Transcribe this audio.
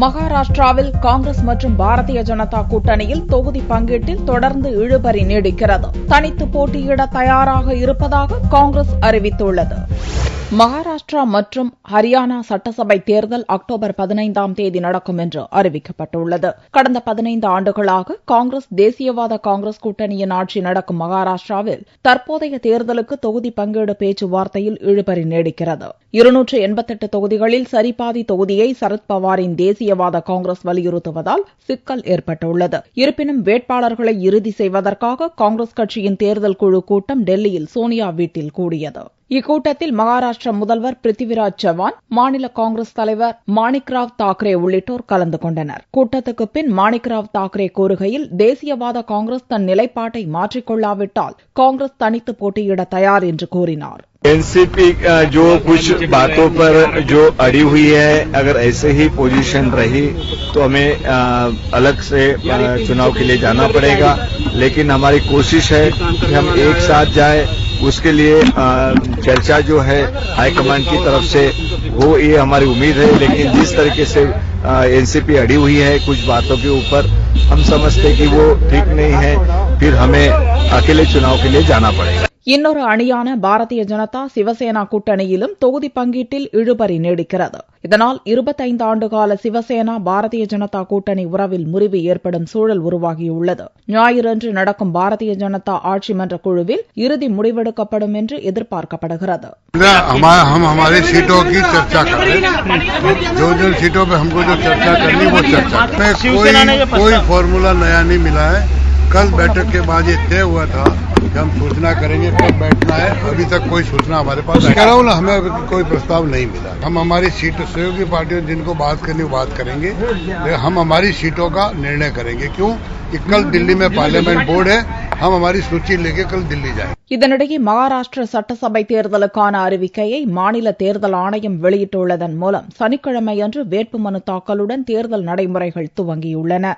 மகாராஷ்டிராவில் காங்கிரஸ் மற்றும் பாரதிய ஜனதா கூட்டணியில் தொகுதி பங்கீட்டில் தொடர்ந்து இழுபறி நீடிக்கிறது. தனித்து போட்டியிட தயாராக இருப்பதாக காங்கிரஸ் அறிவித்துள்ளது. மகாராஷ்டிரா மற்றும் ஹரியானா சட்டசபை தேர்தல் அக்டோபர் 15ஆம் தேதி நடக்கும் என்று அறிவிக்கப்பட்டுள்ளது. கடந்த 15 ஆண்டுகளாக காங்கிரஸ் தேசியவாத காங்கிரஸ் கூட்டணியின் ஆட்சி நடக்கும் மகாராஷ்டிராவில் தற்போதைய தேர்தலுக்கு தொகுதி பங்கீடு பேச்சுவார்த்தையில் இழுபறி நீடிக்கிறது. 288 தொகுதிகளில் சரிபாதி தொகுதியை சரத்பவாரின் தேசியவாத காங்கிரஸ் வலியுறுத்துவதால் சிக்கல் ஏற்பட்டுள்ளது. இருப்பினும் வேட்பாளர்களை இறுதி செய்வதற்காக காங்கிரஸ் கட்சியின் தேர்தல் குழு கூட்டம் டெல்லியில் சோனியா வீட்டில் கூடியது. இக்கூட்டத்தில் மகாராஷ்டிர முதல்வர் பிருத்திவிராஜ் சவான், மாநில காங்கிரஸ் தலைவர் மாணிக்ராவ் தாக்கரே உள்ளிட்டோர் கலந்து கொண்டனர். கூட்டத்துக்கு பின் மாணிக்ராவ் தாக்கரே கூறுகையில், தேசியவாத காங்கிரஸ் தன் நிலைப்பாட்டை மாற்றிக்கொள்ளாவிட்டால் காங்கிரஸ் தனித்து போட்டியிட தயார் என்று கூறினார். एनसीपी जो कुछ बातों पर जो अड़ी हुई है, अगर ऐसे ही पोजीशन रही तो हमें अलग से चुनाव के लिए जाना पड़ेगा, लेकिन हमारी कोशिश है कि हम एक साथ जाए. उसके लिए चर्चा जो है हाईकमान की तरफ से वो ये हमारी उम्मीद है. लेकिन जिस तरीके से एनसीपी अड़ी हुई है कुछ बातों के ऊपर, हम समझते कि वो ठीक नहीं है, फिर हमें अकेले चुनाव के लिए जाना पड़ेगा. இன்னொரு அணியான பாரதிய ஜனதா சிவசேனா கூட்டணியிலும் தொகுதி பங்கீட்டில் இழுபறி நீடிக்கிறது. இதனால் 25 ஆண்டுகால சிவசேனா பாரதிய ஜனதா கூட்டணி உறவில் முறிவு ஏற்படும் சூழல் உருவாகியுள்ளது. ஞாயிறன்று நடக்கும் பாரதிய ஜனதா ஆட்சி மன்ற குழுவில் இறுதி முடிவெடுக்கப்படும் என்று எதிர்பார்க்கப்படுகிறது. कल बैठक के बाद ये तय हुआ था कि हम सूचना करेंगे, कब बैठना है. अभी तक कोई सूचना हमारे पास कह रहा हूँ ना, हमें अभी कोई प्रस्ताव नहीं मिला. हम हमारी सीट सहयोगी पार्टियों जिनको बात करनी वो बात करेंगे, लेकिन हम हमारी सीटों का निर्णय करेंगे. क्यों कि कल दिल्ली में पार्लियामेंट बोर्ड है, हम हमारी सूची लेके कल दिल्ली जाएंगे. இதனிடையே மகாராஷ்டிர சட்டசபை தேர்தலுக்கான அறிவிக்கையை மாநில தேர்தல் ஆணையம் வெளியிட்டுள்ளதன் மூலம் சனிக்கிழமையன்று வேட்புமனு தாக்கலுடன் தேர்தல் நடைமுறைகள் துவங்கியுள்ளன.